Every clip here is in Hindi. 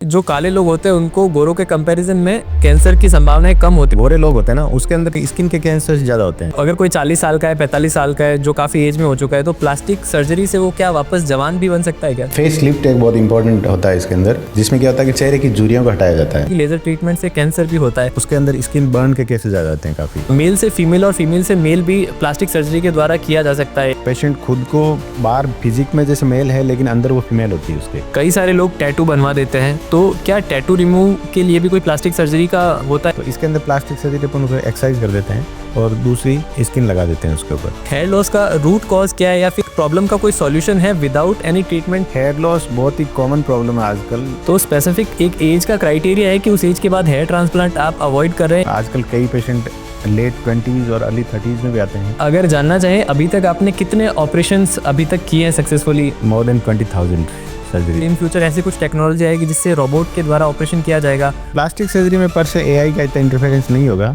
जो काले लोग होते हैं उनको गोरों के कंपैरिजन में कैंसर की संभावनाएं कम होती है। गोरे लोग होते हैं ना, उसके अंदर स्किन के कैंसर ज़्यादा होते हैं। अगर कोई 40 साल का है, 45 साल का है, जो काफी एज में हो चुका है, तो प्लास्टिक सर्जरी से वो क्या वापस जवान भी बन सकता है क्या? फेस लिफ्ट एक बहुत इंपॉर्टेंट होता है इसके अंदर, जिसमें क्या होता है कि चेहरे की झुर्रियों को हटाया जाता है। लेजर ट्रीटमेंट से कैंसर भी होता है। उसके अंदर स्किन बर्न के केसेस आ जाते हैं काफ़ी। मेल से फीमेल और फीमेल से मेल भी प्लास्टिक सर्जरी के द्वारा किया जा सकता है। पेशेंट खुद को बाहर फिजिक में जैसे मेल है लेकिन अंदर वो फीमेल होती है उसके। कई सारे लोग टैटू बनवा देते हैं, तो क्या टैटू रिमूव के लिए भी कोई प्लास्टिक सर्जरी का होता है? तो इसके अंदर प्लास्टिक सर्जरी अपन उनको एक्सरसाइज कर देते हैं और दूसरी स्किन लगा देते हैं उसके ऊपर। हेयर लॉस का रूट कॉज क्या है या फिर प्रॉब्लम का कोई सॉल्यूशन है without any treatment? Hair loss बहुत ही कॉमन प्रॉब्लम है आजकल। तो स्पेसिफिक एक एज का क्राइटेरिया है कि उस एज के बाद हेयर ट्रांसप्लांट आप अवॉइड कर रहे हैं? आजकल कई पेशेंट लेट 20s और अर्ली 30s में भी आते हैं। अगर जानना चाहें अभी तक आपने कितने ऑपरेशंस अभी तक किए हैं successfully? More than 20,000 surgery. In future ऐसी कुछ टेक्नोलॉजी आएगी जिससे रोबोट के द्वारा ऑपरेशन किया जाएगा? प्लास्टिक सर्जरी में पर से AI का इतना इंटरफेरेंस नहीं होगा।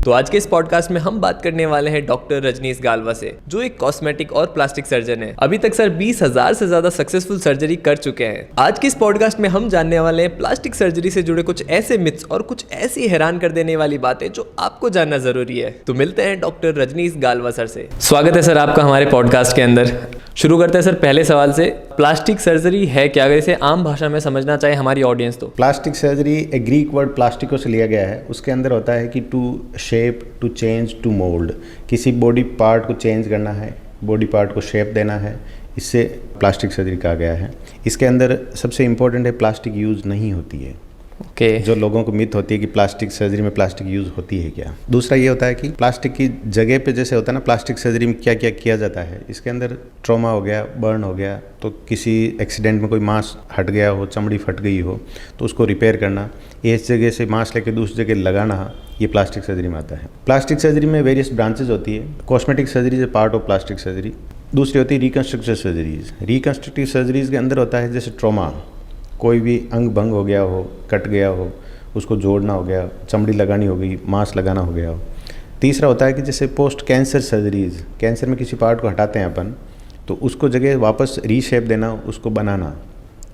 तो आज के इस पॉडकास्ट में हम बात करने वाले हैं डॉक्टर रजनीश गालवा से, जो एक कॉस्मेटिक और प्लास्टिक सर्जन है। अभी तक सर 20,000 से ज्यादा सक्सेसफुल सर्जरी कर चुके हैं। आज के इस पॉडकास्ट में हम जानने वाले हैं प्लास्टिक सर्जरी से जुड़े कुछ ऐसे मिथ्स और कुछ ऐसी हैरान कर देने वाली बातें जो आपको जानना जरूरी है। तो मिलते हैं डॉक्टर रजनीश गालवा सर से। स्वागत है सर आपका हमारे पॉडकास्ट के अंदर। शुरू करते हैं सर पहले सवाल से, प्लास्टिक सर्जरी है क्या? अगर इसे आम भाषा में समझना चाहे हमारी ऑडियंस तो। प्लास्टिक सर्जरी एक ग्रीक वर्ड प्लास्टिको से लिया गया है। उसके अंदर होता है कि to shape, to change, to mould. किसी बॉडी पार्ट को चेंज करना है, बॉडी पार्ट को शेप देना है, इससे प्लास्टिक सर्जरी कहा गया है। इसके अंदर सबसे इम्पोर्टेंट है प्लास्टिक यूज़ नहीं होती है। जो लोगों को मिथ होती है कि प्लास्टिक सर्जरी में प्लास्टिक यूज़ होती है क्या। दूसरा ये होता है कि प्लास्टिक की जगह पे जैसे होता है ना, प्लास्टिक सर्जरी में क्या क्या किया जाता है। इसके अंदर ट्रॉमा हो गया, बर्न हो गया, तो किसी एक्सीडेंट में कोई मांस हट गया हो, चमड़ी फट गई हो, तो उसको रिपेयर करना, इस जगह से मांस लेके दूसरी जगह लगाना, ये प्लास्टिक सर्जरी में आता है। प्लास्टिक सर्जरी में वेरियस ब्रांचेज होती है। Cosmetic surgery is part of plastic surgery. दूसरी होती है रिकन्स्ट्रक्टिव सर्जरीज। रिकन्स्ट्रक्टिव सर्जरीज के अंदर होता है जैसे ट्रॉमा, कोई भी अंग भंग हो गया हो, कट गया हो, उसको जोड़ना हो गया, चमड़ी लगानी हो गई, मांस लगाना हो गया हो। तीसरा होता है कि जैसे पोस्ट कैंसर सर्जरीज, कैंसर में किसी पार्ट को हटाते हैं अपन, तो उसको जगह वापस रीशेप देना, उसको बनाना।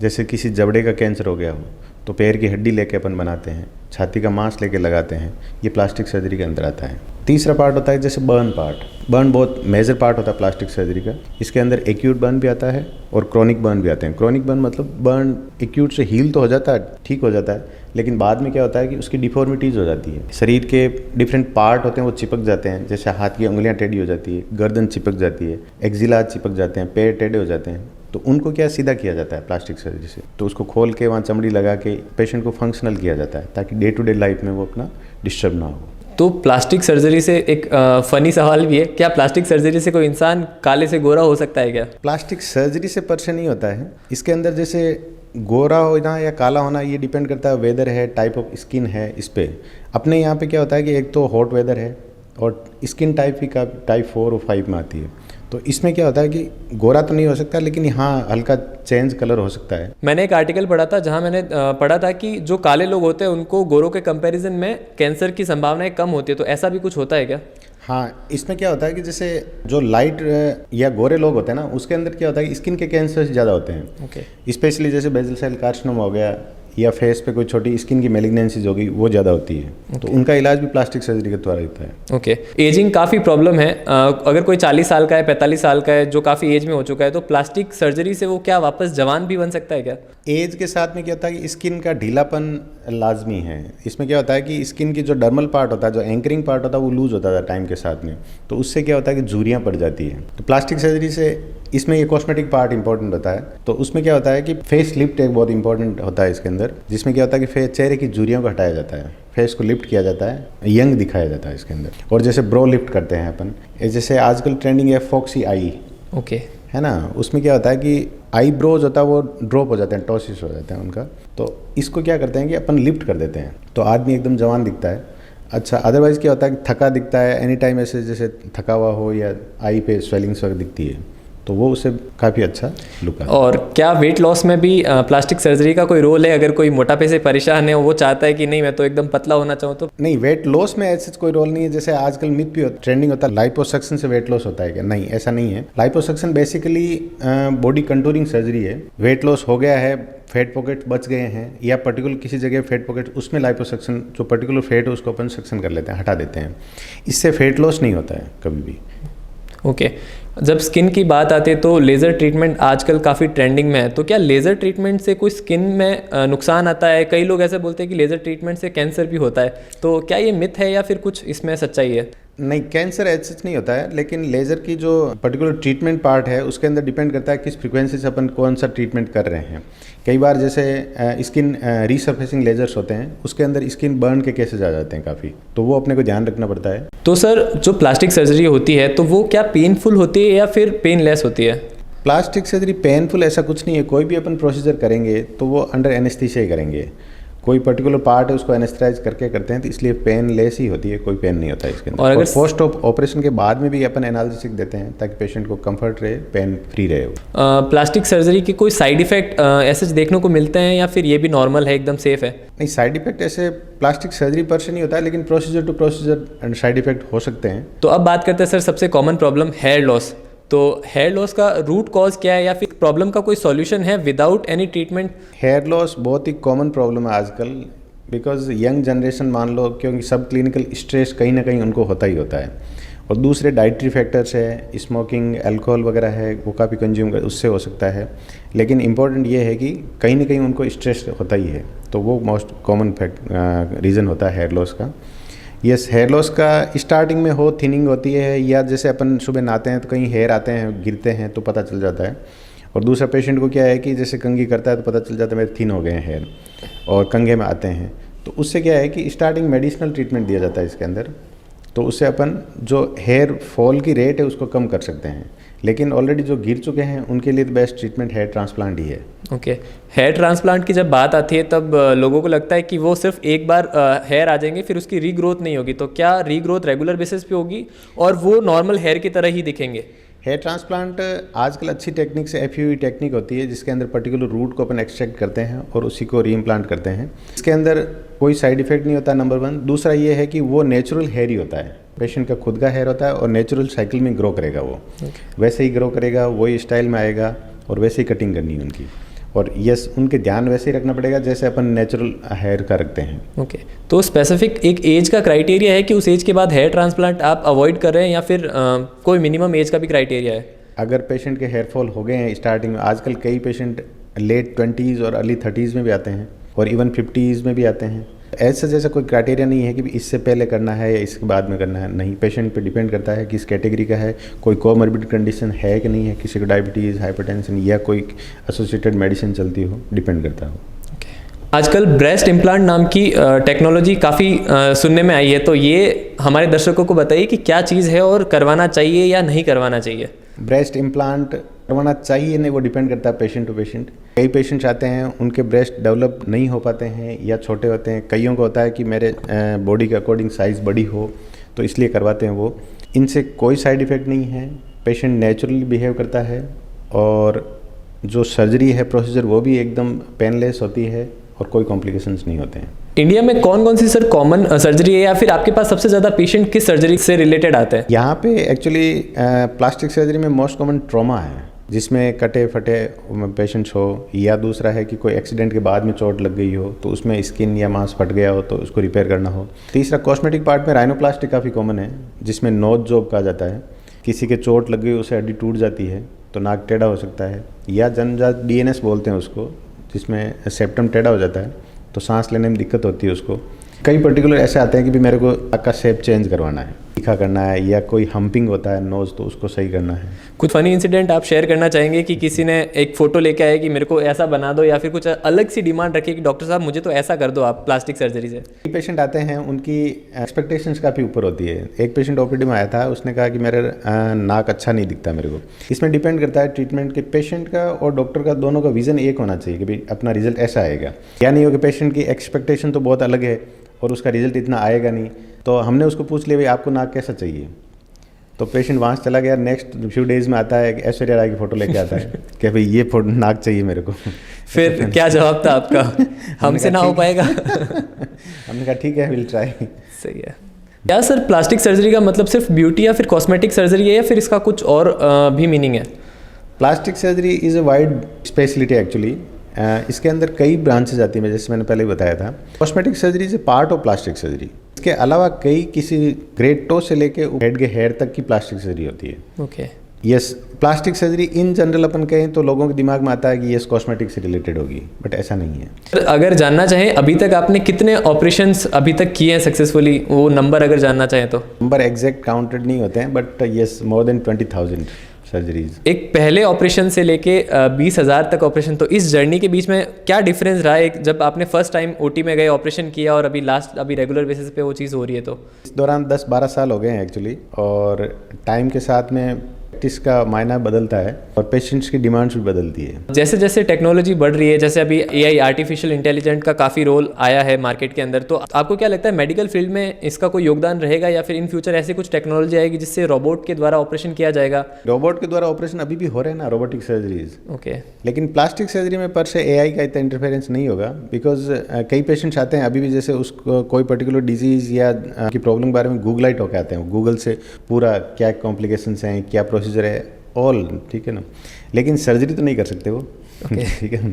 जैसे किसी जबड़े का कैंसर हो गया हो तो पैर की हड्डी लेके अपन बनाते हैं, छाती का मांस लेके लगाते हैं, ये प्लास्टिक सर्जरी के अंदर आता है। तीसरा पार्ट होता है जैसे बर्न पार्ट। बर्न बहुत मेजर पार्ट होता है प्लास्टिक सर्जरी का। इसके अंदर एक्यूट बर्न भी आता है और क्रॉनिक बर्न भी आते हैं। क्रॉनिक बर्न मतलब बर्न एक्यूट से हील तो हो जाता है, ठीक हो जाता है, लेकिन बाद में क्या होता है कि उसकी डिफॉर्मिटीज़ हो जाती है। शरीर के डिफरेंट पार्ट होते हैं वो चिपक जाते हैं, जैसे हाथ की उंगलियां टेढ़ी हो जाती है, गर्दन चिपक जाती है, एक्जिला चिपक जाते हैं, पैर टेढ़े हो जाते हैं, तो उनको क्या सीधा किया जाता है प्लास्टिक सर्जरी से। तो उसको खोल के वहाँ चमड़ी लगा के पेशेंट को फंक्शनल किया जाता है, ताकि डे टू डे लाइफ में वो अपना डिस्टर्ब ना हो। तो प्लास्टिक सर्जरी से एक फनी सवाल भी है, क्या प्लास्टिक सर्जरी से कोई इंसान काले से गोरा हो सकता है क्या? प्लास्टिक सर्जरी से पर से नहीं होता है। इसके अंदर जैसे गोरा होना या काला होना ये डिपेंड करता है, वेदर है, टाइप ऑफ स्किन है, इस पर। अपने यहाँ पे क्या होता है कि एक तो हॉट वेदर है और स्किन टाइप भी का टाइप 4 और 5 में आती है, तो इसमें क्या होता है कि गोरा तो नहीं हो सकता, लेकिन यहाँ हल्का चेंज कलर हो सकता है। मैंने एक आर्टिकल पढ़ा था जहाँ मैंने पढ़ा था कि जो काले लोग होते हैं उनको गोरों के कंपैरिजन में कैंसर की संभावनाएं कम होती है, तो ऐसा भी कुछ होता है क्या? हाँ, इसमें क्या होता है कि जैसे जो लाइट या गोरे लोग होते हैं ना, उसके अंदर क्या होता है कि स्किन के कैंसर ज़्यादा होते हैं। स्पेशली जैसे बेजल सेल कार्सिनोमा हो गया या फेस पे कोई छोटी स्किन की मेलिग्नेंसीज होगी, वो ज़्यादा होती है। तो उनका इलाज भी प्लास्टिक सर्जरी के द्वारा होता है। एजिंग काफ़ी प्रॉब्लम है। अगर कोई 40 साल का है, 45 साल का है, जो काफ़ी एज में हो चुका है, तो प्लास्टिक सर्जरी से वो क्या वापस जवान भी बन सकता है क्या? एज के साथ में क्या होता है कि स्किन का ढीलापन लाजमी है। इसमें क्या होता है कि स्किन की जो डर्मल पार्ट होता है, जो एंकरिंग पार्ट होता है, वो लूज होता है टाइम के साथ में, तो उससे क्या होता है कि झुर्रियाँ पड़ जाती है। तो प्लास्टिक सर्जरी से इसमें ये कॉस्मेटिक पार्ट इंपॉर्टेंट होता है। तो उसमें क्या होता है कि फेस लिफ्ट एक बहुत इंपॉर्टेंट होता है इसके अंदर, जिसमें क्या होता है कि चेहरे की झुर्रियों को हटाया जाता है, फेस को लिफ्ट किया जाता है, यंग दिखाया जाता है इसके अंदर। और जैसे ब्रो लिफ्ट करते हैं अपन, जैसे आजकल ट्रेंडिंग है फॉक्सी आई, है ना, उसमें क्या होता है कि आई ब्रोज होता है वो ड्रॉप हो जाते हैं, टॉसिस हो जाते हैं उनका, तो इसको क्या करते हैं कि अपन लिफ्ट कर देते हैं, तो आदमी एकदम जवान दिखता है। अच्छा, अदरवाइज़ क्या होता है कि थका दिखता है, एनी टाइम ऐसे जैसे थका हुआ हो या आई पे स्वेलिंग्स वगैरह दिखती है, तो वो उसे काफ़ी अच्छा लुक आता है। और क्या वेट लॉस में भी प्लास्टिक सर्जरी का कोई रोल है? अगर कोई मोटापे से परेशान है, वो चाहता है कि नहीं मैं तो एकदम पतला होना चाहूँ तो? नहीं, वेट लॉस में ऐसा कोई रोल नहीं है। जैसे आजकल मिथ भी ट्रेंडिंग होता है लाइपोसक्शन से वेट लॉस होता है क्या? नहीं, ऐसा नहीं है। Liposuction basically body contouring surgery है। वेट लॉस हो गया है, फैट पॉकेट बच गए हैं या पर्टिकुलर किसी जगह फैट पॉकेट, उसमें लाइपोसक्शन जो पर्टिकुलर फैट है उसको अपन सक्शन कर लेते हैं, हटा देते हैं। इससे फैट लॉस नहीं होता है कभी भी। ओके जब स्किन की बात आती है तो लेज़र ट्रीटमेंट आजकल काफ़ी ट्रेंडिंग में है, तो क्या लेज़र ट्रीटमेंट से कोई स्किन में नुकसान आता है? कई लोग ऐसे बोलते हैं कि लेज़र ट्रीटमेंट से कैंसर भी होता है, तो क्या ये मिथ है या फिर कुछ इसमें सच्चाई है? नहीं, कैंसर ऐसा नहीं होता है, लेकिन लेज़र की जो पर्टिकुलर ट्रीटमेंट पार्ट है उसके अंदर डिपेंड करता है किस फ्रीक्वेंसी से अपन कौन सा ट्रीटमेंट कर रहे हैं। कई बार जैसे स्किन रीसर्फेसिंग लेजर्स होते हैं, उसके अंदर स्किन बर्न के केसेस आ जाते हैं काफ़ी, तो वो अपने को ध्यान रखना पड़ता है। तो सर जो प्लास्टिक सर्जरी होती है तो वो क्या पेनफुल होती है या फिर पेनलेस होती है? प्लास्टिक सर्जरी पेनफुल ऐसा कुछ नहीं है। कोई भी अपन प्रोसीजर करेंगे तो वो अंडर एनेस्थीसिया ही करेंगे। कोई पर्टिकुलर पार्ट है उसको एनेस्थेटाइज करके करते हैं, तो इसलिए पेन लेस ही होती है, कोई पेन नहीं होता है इसके अंदर। और पोस्ट ऑपरेशन के बाद में भी अपन एनाल्जेसिक देते हैं ताकि पेशेंट को कंफर्ट रहे, पेन फ्री रहे। प्लास्टिक सर्जरी के कोई साइड इफेक्ट ऐसे देखने को मिलते हैं या फिर ये भी नॉर्मल है, एकदम सेफ है? नहीं, साइड इफेक्ट ऐसे प्लास्टिक सर्जरी पर से नहीं होता है, लेकिन procedure to procedure side effect हो सकते हैं। तो अब बात करते हैं सर सबसे कॉमन प्रॉब्लम हेयर लॉस। तो हेयर लॉस का रूट कॉज क्या है या फिर प्रॉब्लम का कोई सॉल्यूशन है without any treatment? Hair loss बहुत ही कॉमन प्रॉब्लम है आजकल, बिकॉज यंग जनरेशन मान लो, क्योंकि सब क्लिनिकल स्ट्रेस कहीं ना कहीं उनको होता ही होता है, और दूसरे डाइटरी फैक्टर्स है, स्मोकिंग, अल्कोहल वगैरह है, वो काफ़ी कंज्यूम कर, उससे हो सकता है। लेकिन इम्पॉर्टेंट ये है कि कहीं ना कहीं उनको स्ट्रेस होता ही है, तो वो मोस्ट कॉमन रीज़न होता है हेयर लॉस का। यस, हेयर लॉस का स्टार्टिंग में हो, थिनिंग होती है, या जैसे अपन सुबह नहाते हैं तो कहीं हेयर आते हैं, गिरते हैं तो पता चल जाता है। और दूसरा पेशेंट को क्या है कि जैसे कंघी करता है तो पता चल जाता है मेरे थिन हो गए हैं हेयर, और कंघे में आते हैं, तो उससे क्या है कि स्टार्टिंग मेडिसिनल ट्रीटमेंट दिया जाता है इसके अंदर, तो उससे अपन जो हेयर फॉल की रेट है उसको कम कर सकते हैं। लेकिन ऑलरेडी जो गिर चुके हैं उनके लिए तो बेस्ट ट्रीटमेंट हेयर ट्रांसप्लांट ही है। ओके हेयर ट्रांसप्लांट की जब बात आती है तब लोगों को लगता है कि वो सिर्फ एक बार हेयर आ जाएंगे फिर उसकी रीग्रोथ नहीं होगी, तो क्या रीग्रोथ रेगुलर बेसिस पे होगी और वो नॉर्मल हेयर की तरह ही दिखेंगे? हेयर ट्रांसप्लांट आजकल अच्छी टेक्निक से FUE टेक्निक होती है, जिसके अंदर पर्टिकुलर रूट को अपन एक्सट्रैक्ट करते हैं और उसी को रीइम्प्लांट करते हैं। इसके अंदर कोई साइड इफेक्ट नहीं होता, नंबर 1। दूसरा ये है कि वो नेचुरल हेयर ही होता है, पेशेंट का खुद का हेयर होता है और नेचुरल साइकिल में ग्रो करेगा वो। वैसे ही ग्रो करेगा, वही स्टाइल में आएगा और वैसे ही कटिंग करनी है उनकी। और यस, उनके ध्यान वैसे ही रखना पड़ेगा जैसे अपन नेचुरल हेयर का रखते हैं। ओके तो स्पेसिफिक एक एज का क्राइटेरिया है कि उस एज के बाद हेयर ट्रांसप्लांट आप अवॉइड कर रहे हैं या फिर कोई मिनिमम एज का भी क्राइटेरिया है? अगर पेशेंट के हेयर फॉल हो गए हैं स्टार्टिंग में, आजकल कई पेशेंट लेट 20s और अर्ली 30s में भी आते हैं और इवन 50s में भी आते हैं। ऐसा जैसा कोई क्राइटेरिया नहीं है कि इससे पहले करना है या इसके बाद में करना है, नहीं, पेशेंट पे डिपेंड करता है कि इस कैटेगरी का है, कोई कोमॉर्बिड कंडीशन है कि नहीं है, किसी को डायबिटीज़, हाइपरटेंशन या कोई एसोसिएटेड मेडिसिन चलती हो, डिपेंड करता हो। आजकल ब्रेस्ट इम्प्लांट नाम की टेक्नोलॉजी काफ़ी सुनने में आई है, तो ये हमारे दर्शकों को बताइए कि क्या चीज़ है और करवाना चाहिए या नहीं करवाना चाहिए? ब्रेस्ट इम्प्लांट करवाना चाहिए नहीं, वो डिपेंड करता है पेशेंट टू पेशेंट। कई पेशेंट्स आते हैं उनके ब्रेस्ट डेवलप नहीं हो पाते हैं या छोटे होते हैं, कईयों को होता है कि मेरे बॉडी के अकॉर्डिंग साइज़ बड़ी हो तो इसलिए करवाते हैं वो। इनसे कोई साइड इफ़ेक्ट नहीं है, पेशेंट नेचुरली बिहेव करता है और जो सर्जरी है प्रोसीजर वो भी एकदम पेनलेस होती है और कोई कॉम्प्लिकेशंस नहीं होते हैं। इंडिया में कौन कौन सी सर कॉमन सर्जरी है या फिर आपके पास सबसे ज़्यादा पेशेंट किस सर्जरी से रिलेटेड आते हैं? यहाँ पे एक्चुअली प्लास्टिक सर्जरी में मोस्ट कॉमन ट्रॉमा है, जिसमें कटे फटे पेशेंट्स हो, या दूसरा है कि कोई एक्सीडेंट के बाद में चोट लग गई हो तो उसमें स्किन या मांस फट गया हो तो उसको रिपेयर करना हो। तीसरा कॉस्मेटिक पार्ट में राइनोप्लास्टी काफ़ी कॉमन है, जिसमें नोज जॉब कहा जाता है। किसी के चोट लग गई, उसे हड्डी टूट जाती है तो नाक टेढ़ा हो सकता है, या जनजात DNS बोलते हैं उसको, जिसमें सेप्टम टेढ़ा हो जाता है तो सांस लेने में दिक्कत होती है उसको। कई पर्टिकुलर ऐसे आते हैं कि भी मेरे को नाक का शेप चेंज करवाना है, तीखा करना है, या कोई हम्पिंग होता है नोज़ तो उसको सही करना है। कुछ फनी इंसिडेंट आप शेयर करना चाहेंगे कि किसी ने एक फ़ोटो लेके आया कि मेरे को ऐसा बना दो, या फिर कुछ अलग सी डिमांड रखी कि डॉक्टर साहब मुझे तो ऐसा कर दो आप प्लास्टिक सर्जरी से? पेशेंट आते हैं, उनकी एक्सपेक्टेशंस काफ़ी ऊपर होती है। एक पेशेंट OPD में आया था, उसने कहा कि मेरे नाक अच्छा नहीं दिखता मेरे को। इसमें डिपेंड करता है ट्रीटमेंट के, पेशेंट का और डॉक्टर का, दोनों का विजन एक होना चाहिए कि भाई अपना रिजल्ट ऐसा आएगा। या नहीं हो कि पेशेंट की एक्सपेक्टेशन तो बहुत अलग है और उसका रिजल्ट इतना आएगा नहीं, तो हमने उसको पूछ लिया भाई आपको नाक कैसा चाहिए, तो पेशेंट वहाँ से चला गया, नेक्स्ट फ्यू डेज में आता है, ऐश्वर्या राय की फ़ोटो लेके आता है कि भाई ये फोटो नाक चाहिए मेरे को। फिर क्या जवाब था आपका? हमसे ना हो पाएगा। हमने कहा ठीक है, विल ट्राई। सही है। क्या सर प्लास्टिक सर्जरी का मतलब सिर्फ ब्यूटी या फिर कॉस्मेटिक सर्जरी है, या फिर इसका कुछ और भी मीनिंग है? Plastic surgery is a wide speciality actually. इसके अंदर कई ब्रांचेज आती हैं, जैसे मैंने पहले ही बताया था। Cosmetic surgery is a part of plastic surgery. इसके अलावा कई किसी ग्रेड टो से लेके हेड के हेयर तक की प्लास्टिक सर्जरी होती है। Okay. Yes, plastic surgery in general अपन कहें तो लोगों के दिमाग में आता है कि यस कॉस्मेटिक से रिलेटेड होगी, बट ऐसा नहीं है। अगर जानना चाहें अभी तक आपने कितने ऑपरेशंस अभी तक किए हैं सक्सेसफुली, वो नंबर अगर जानना चाहें तो? नंबर एग्जैक्ट काउंटेड नहीं होते हैं, but yes more than 20,000 surgeries. एक पहले ऑपरेशन से लेके 20,000 तक ऑपरेशन, तो इस जर्नी के बीच में क्या डिफरेंस रहा है जब आपने फर्स्ट टाइम ओटी में गए ऑपरेशन किया और अभी रेगुलर बेसिस पे वो चीज़ हो रही है? तो इस दौरान 10-12 साल हो गए हैं एक्चुअली, और टाइम के साथ में प्रैक्टिस का मायना बदलता है और पेशेंट्स की डिमांड्स भी बदलती है। जैसे जैसे टेक्नोलॉजी बढ़ रही है, जैसे अभी एआई आर्टिफिशियल इंटेलिजेंट का काफ़ी रोल आया है मार्केट के अंदर, तो आपको क्या लगता है मेडिकल फील्ड में इसका कोई योगदान रहेगा, या फिर इन फ्यूचर ऐसी कुछ टेक्नोलॉजी आएगी जिससे रोबोट के द्वारा ऑपरेशन किया जाएगा? रोबोट के द्वारा ऑपरेशन अभी भी हो रहे हैं ना, रोबोटिक सर्जरीज। ओके। लेकिन प्लास्टिक सर्जरी में पर से एआई का इतना इंटरफेरेंस नहीं होगा, बिकॉज कई पेशेंट्स आते हैं अभी भी, जैसे उसको कोई पर्टिकुलर डिजीज़ या की प्रॉब्लम के बारे में गूगलाइट होकर आते हैं, गूगल से पूरा क्या कॉम्प्लिकेशंस हैं, क्या प्रोसीजर है, ऑल ठीक है ना। लेकिन सर्जरी तो नहीं कर सकते वो। ठीक है,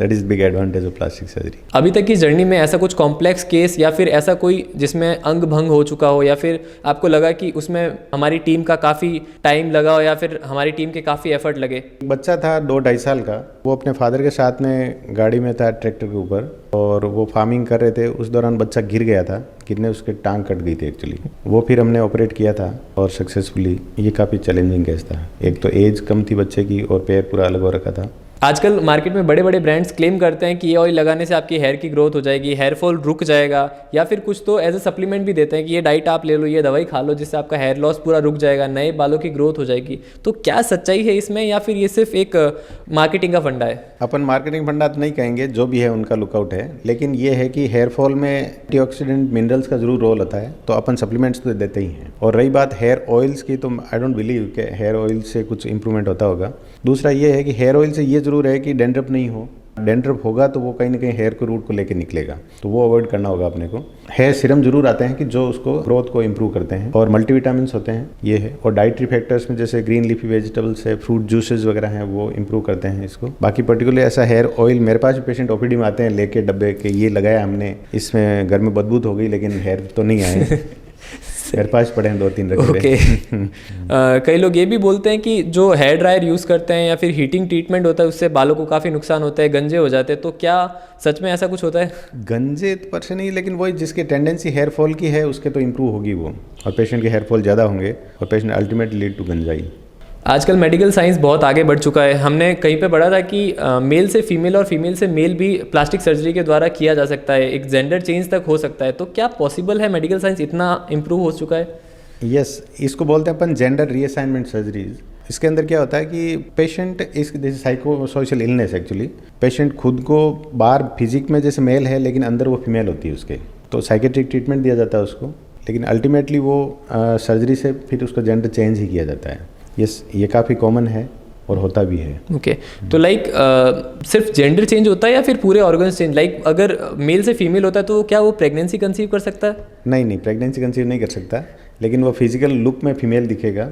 that is big advantage of plastic surgery. अभी तक की जर्नी में ऐसा कुछ कॉम्प्लेक्स केस या फिर ऐसा कोई जिसमें अंग भंग हो चुका हो, या फिर आपको लगा कि उसमें हमारी टीम का काफ़ी टाइम लगा हो, या फिर हमारी टीम के काफ़ी एफर्ट लगे? बच्चा था 2-2.5 साल का, वो अपने फादर के साथ में गाड़ी में था ट्रैक्टर के ऊपर, और वो फार्मिंग कर रहे थे। उस दौरान बच्चा गिर गया था, गिरने उसके टांग कट गई थी एक्चुअली। वो फिर हमने ऑपरेट किया था और सक्सेसफुली। ये काफ़ी चैलेंजिंग केस था। एक तो एज कम थी बच्चे की और पैर पूरा अलग हो रखा था। आजकल मार्केट में बड़े बड़े ब्रांड्स क्लेम करते हैं कि ये ऑयल लगाने से आपकी हेयर की ग्रोथ हो जाएगी, हेयर फॉल रुक जाएगा, या फिर कुछ तो एज ए सप्लीमेंट भी देते हैं कि ये डाइट आप ले लो, ये दवाई खा लो, जिससे आपका हेयर लॉस पूरा रुक जाएगा, नए बालों की ग्रोथ हो जाएगी। तो क्या सच्चाई है इसमें, या फिर ये सिर्फ एक मार्केटिंग का फंडा है? अपन मार्केटिंग फंडा तो नहीं कहेंगे, जो भी है उनका लुकआउट है। लेकिन ये है कि हेयर फॉल में एंटीऑक्सीडेंट मिनरल्स का जरूर रोल होता है, तो अपन सप्लीमेंट्स तो देते ही हैं। और रही बात हेयर ऑयल्स की, तो आई डोंट बिलीव कि हेयर ऑयल से कुछ इंप्रूवमेंट होता होगा। दूसरा ये है कि हेयर ऑयल से ये जरूर है कि डेंड्रफ नहीं हो। डेंड्रफ होगा तो वो कहीं ना कहीं हेयर को रूट को लेके निकलेगा, तो वो अवॉइड करना होगा अपने को। हेयर सीरम जरूर आते हैं कि जो उसको ग्रोथ को इंप्रूव करते हैं, और मल्टीविटामिन्स होते हैं ये है। और डाइटरी फैक्टर्स में जैसे ग्रीन लीफी वेजिटेबल्स है, फ्रूट जूसेस वगैरह हैं, वो इंप्रूव करते हैं इसको। बाकी पर्टिकुलर ऐसा हेयर ऑयल, मेरे पास भी पेशेंट ओपीडी में आते हैं लेके डब्बे के, ये लगाया हमने, इसमें घर में बदबू हो गई लेकिन हेयर तो नहीं आए। मेरे पास पड़े हैं 2-3 रखे। ओके। कई लोग ये भी बोलते हैं कि जो हेयर ड्रायर यूज़ करते हैं या फिर हीटिंग ट्रीटमेंट होता है, उससे बालों को काफ़ी नुकसान होता है, गंजे हो जाते हैं। तो क्या सच में ऐसा कुछ होता है? गंजे पर से नहीं, लेकिन वही जिसकी टेंडेंसी हेयर फॉल की है उसके तो इंप्रूव होगी वो, और पेशेंट के हेयर फॉल ज़्यादा होंगे और पेशेंट अल्टीमेटली लीड टू गंजाई। आजकल मेडिकल साइंस बहुत आगे बढ़ चुका है। हमने कहीं पे पढ़ा था कि मेल से फीमेल और फीमेल से मेल भी प्लास्टिक सर्जरी के द्वारा किया जा सकता है, एक जेंडर चेंज तक हो सकता है। तो क्या पॉसिबल है, मेडिकल साइंस इतना इम्प्रूव हो चुका है? यस, इसको बोलते हैं अपन जेंडर रीअसाइनमेंट सर्जरीज। इसके अंदर क्या होता है कि पेशेंट इस जैसे psycho social illness actually, patient खुद को बाहर फिजिक में जैसे मेल है लेकिन अंदर वो फीमेल होती है उसके, तो साइकेट्रिक ट्रीटमेंट दिया जाता है उसको, लेकिन अल्टीमेटली वो सर्जरी से फिर उसका जेंडर चेंज ही किया जाता है। यस, ये काफ़ी कॉमन है और होता भी है। ओके। तो लाइक सिर्फ जेंडर चेंज होता है या फिर पूरे ऑर्गन्स चेंज? लाइक अगर मेल से फीमेल होता है तो क्या वो प्रेगनेंसी कंसीव कर सकता है? नहीं, प्रेगनेंसी कंसीव नहीं कर सकता, लेकिन वो फिजिकल लुक में फीमेल दिखेगा।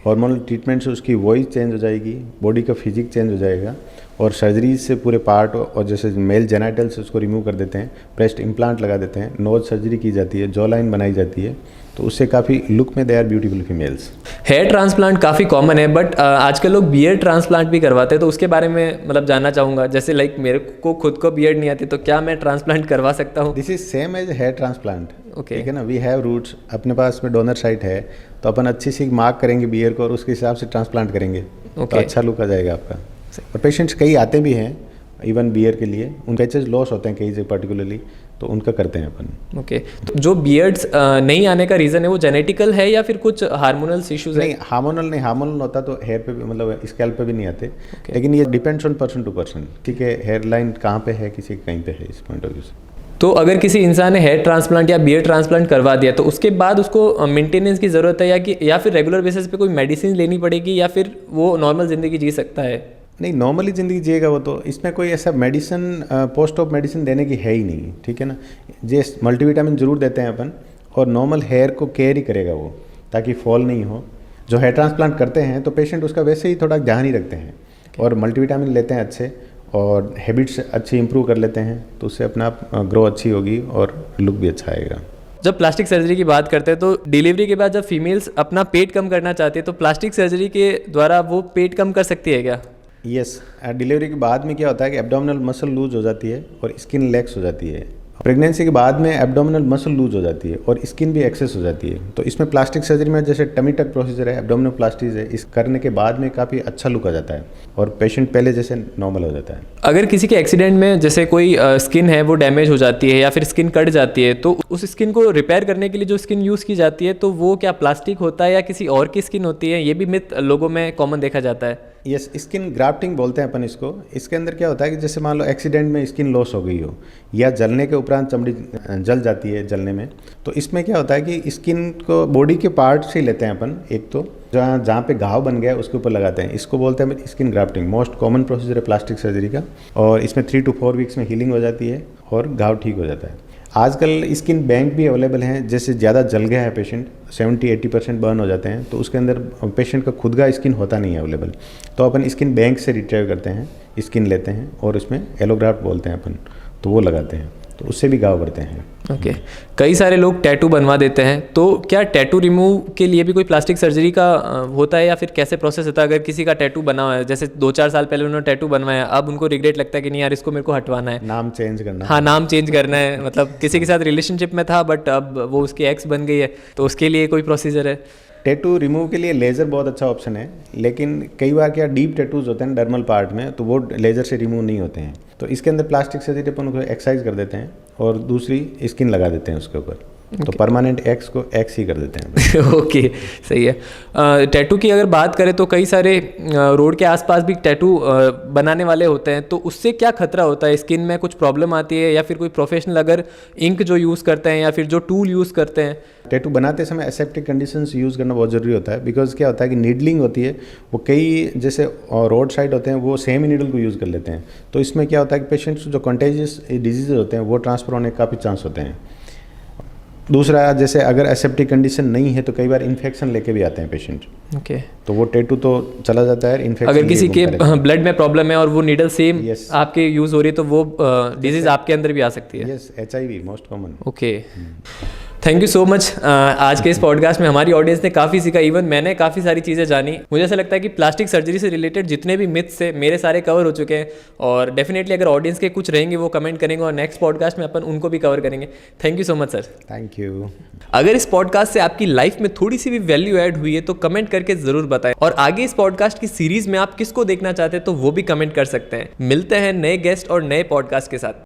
हार्मोनल ट्रीटमेंट से उसकी वॉइस चेंज हो जाएगी, बॉडी का फिजिक चेंज हो जाएगा, और सर्जरी से पूरे पार्ट, और जैसे मेल जेनाइटल से उसको रिमूव कर देते हैं, ब्रेस्ट इम्प्लांट लगा देते हैं, नोज सर्जरी की जाती है, जॉ लाइन बनाई जाती है, तो उससे काफ़ी लुक में they are beautiful females. Hair transplant काफ़ी कॉमन है, बट आजकल लोग बियर्ड ट्रांसप्लांट भी करवाते हैं, तो उसके बारे में मतलब जानना चाहूँगा। जैसे लाइक मेरे को खुद को बियर्ड नहीं आती, तो क्या मैं ट्रांसप्लांट करवा सकता हूँ? This is same as hair transplant. Okay, ठीक है ना। वी हैव रूट्स, अपने पास में डोनर साइट है, तो अपन अच्छी सी मार्क करेंगे बियर को और उसके हिसाब से ट्रांसप्लांट करेंगे, तो अच्छा लुक आ जाएगा आपका। और पेशेंट्स कई आते भी हैं इवन बियर के लिए, उन पैचेज लॉस होते हैं कई से पर्टिकुलरली, तो उनका करते हैं अपन। ओके। तो जो बियर्ड्स नहीं आने का रीज़न है वो जेनेटिकल है या फिर कुछ हार्मोनल इश्यूज है? नहीं, हार्मोनल होता तो हेयर पे भी, मतलब स्कैल्प पे भी नहीं आते। लेकिन ये depends on person to person. ठीक है, हेयर लाइन कहाँ पे है, किसी कहीं पे है, इस पॉइंट ऑफ व्यू से। तो अगर किसी इंसान ने हेयर ट्रांसप्लांट या बियर ट्रांसप्लांट करवा दिया तो उसके बाद उसको मेंटेनेंस की ज़रूरत है या फिर रेगुलर बेसिस पे कोई मेडिसिन लेनी पड़ेगी या फिर वो नॉर्मल ज़िंदगी जी सकता है? नहीं, नॉर्मली ज़िंदगी जिएगा वो, तो इसमें कोई ऐसा मेडिसिन पोस्ट ऑफ मेडिसिन देने की है ही नहीं, ठीक है ना। जे मल्टीविटामिन ज़रूर देते हैं अपन, और नॉर्मल हेयर को केयर ही करेगा वो, ताकि फॉल नहीं हो। जो हेयर ट्रांसप्लांट करते हैं तो पेशेंट उसका वैसे ही थोड़ा ध्यान ही रखते हैं और मल्टीविटामिन लेते हैं अच्छे, और हैबिट्स अच्छी इंप्रूव कर लेते हैं, तो उससे अपना ग्रो अच्छी होगी और लुक भी अच्छा आएगा। जब प्लास्टिक सर्जरी की बात करते हैं तो डिलीवरी के बाद जब फीमेल्स अपना पेट कम करना चाहती है तो प्लास्टिक सर्जरी के द्वारा वो पेट कम कर सकती है क्या? यस, डिलीवरी के बाद में क्या होता है कि एब्डोमिनल मसल लूज हो जाती है और स्किन लेक्स हो जाती है। प्रेगनेंसी के बाद में एब्डोमिनल मसल लूज हो जाती है और स्किन भी एक्सेस हो जाती है। तो इसमें प्लास्टिक सर्जरी में जैसे टमी टक प्रोसीजर है, एब्डोमिनोप्लास्टी है, इस करने के बाद में काफ़ी अच्छा लुक आ जाता है और पेशेंट पहले जैसे नॉर्मल हो जाता है। अगर किसी के एक्सीडेंट में जैसे कोई स्किन है वो डैमेज हो जाती है या फिर स्किन कट जाती है तो उस स्किन को रिपेयर करने के लिए जो स्किन यूज़ की जाती है तो वो क्या प्लास्टिक होता है या किसी और की स्किन होती है? ये भी मिथ लोगों में कॉमन देखा जाता है। यस, स्किन ग्राफ्टिंग बोलते हैं अपन इसको। इसके अंदर क्या होता है कि जैसे मान लो एक्सीडेंट में स्किन लॉस हो गई हो या जलने के उपरांत चमड़ी जल जाती है जलने में, तो इसमें क्या होता है कि स्किन को बॉडी के पार्ट से ही लेते हैं अपन, एक तो जहाँ पे घाव बन गया है उसके ऊपर लगाते हैं। इसको बोलते हैं skin grafting. Most common procedure है प्लास्टिक सर्जरी का, और इसमें 3 to 4 वीक्स में हीलिंग हो जाती है और घाव ठीक हो जाता है। आजकल स्किन बैंक भी अवेलेबल हैं, जैसे ज़्यादा जल गया है पेशेंट, 70-80% बर्न हो जाते हैं, तो उसके अंदर पेशेंट का खुद का स्किन होता नहीं है अवेलेबल, तो अपन स्किन बैंक से रिट्रीव करते हैं, स्किन लेते हैं और उसमें एलोग्राफ्ट बोलते हैं अपन, तो वो लगाते हैं, तो उससे भी घाव भरते हैं। ओके कई सारे लोग टैटू बनवा देते हैं, तो क्या टैटू रिमूव के लिए भी कोई प्लास्टिक सर्जरी का होता है या फिर कैसे प्रोसेस होता है? अगर किसी का टैटू बना हुआ है, जैसे 2-4 साल पहले उन्होंने टैटू बनवाया, अब उनको रिग्रेट लगता है कि नहीं यार इसको मेरे को हटवाना है, नाम चेंज करना। हाँ, नाम चेंज करना है, मतलब किसी के साथ रिलेशनशिप में था बट अब वो उसकी एक्स बन गई है, तो उसके लिए कोई प्रोसीजर है? टैटू रिमूव के लिए लेज़र बहुत अच्छा ऑप्शन है, लेकिन कई बार क्या डीप टैटूज होते हैं डर्मल पार्ट में, तो वो लेज़र से रिमूव नहीं होते हैं, तो इसके अंदर प्लास्टिक सर्जरी अपन उनको एक्सरसाइज कर देते हैं और दूसरी स्किन लगा देते हैं उसके ऊपर, तो परमानेंट एक्स को एक्स ही कर देते हैं। ओके सही है। टैटू की अगर बात करें तो कई सारे रोड के आसपास भी टैटू बनाने वाले होते हैं, तो उससे क्या खतरा होता है? स्किन में कुछ प्रॉब्लम आती है या फिर कोई प्रोफेशनल अगर इंक जो यूज़ करते हैं या फिर जो टूल यूज़ करते हैं? टैटू बनाते समय एसेप्टिक कंडीशंस यूज़ करना बहुत ज़रूरी होता है, बिकॉज क्या होता है कि नीडलिंग होती है, वो कई जैसे रोड साइड होते हैं वो सेम ही नीडल को यूज़ कर लेते हैं, तो इसमें क्या होता है कि पेशेंट्स जो कंटेजियस डिजीज़ होते हैं वो ट्रांसफर होने के काफ़ी चांस होते हैं। दूसरा, जैसे अगर एसेप्टिक कंडीशन नहीं है तो कई बार इन्फेक्शन लेके भी आते हैं पेशेंट, ओके तो वो टैटू तो चला जाता है इन्फेक्शन। अगर किसी के ब्लड में प्रॉब्लम है और वो नीडल सेम Yes. आपके यूज़ हो रही है तो वो डिजीज़ आपके अंदर भी आ सकती है। Yes, HIV most common. Okay thank you so much. आज के इस पॉडकास्ट में हमारी ऑडियंस ने काफ़ी सीखा, इवन मैंने काफ़ी सारी चीज़ें जानी। मुझे ऐसा लगता है कि प्लास्टिक सर्जरी से रिलेटेड जितने भी मिथ्स थे मेरे सारे कवर हो चुके हैं, और डेफिनेटली अगर ऑडियंस के कुछ रहेंगे वो कमेंट करेंगे और नेक्स्ट पॉडकास्ट में अपन उनको भी कवर करेंगे। Thank you so much sir. Thank you. अगर इस पॉडकास्ट से आपकी लाइफ में थोड़ी सी भी वैल्यू ऐड हुई है तो कमेंट करके ज़रूर बताएं, और आगे इस पॉडकास्ट की सीरीज़ में आप किसको देखना चाहते हैं तो वो भी कमेंट कर सकते हैं। मिलते हैं नए गेस्ट और नए पॉडकास्ट के साथ।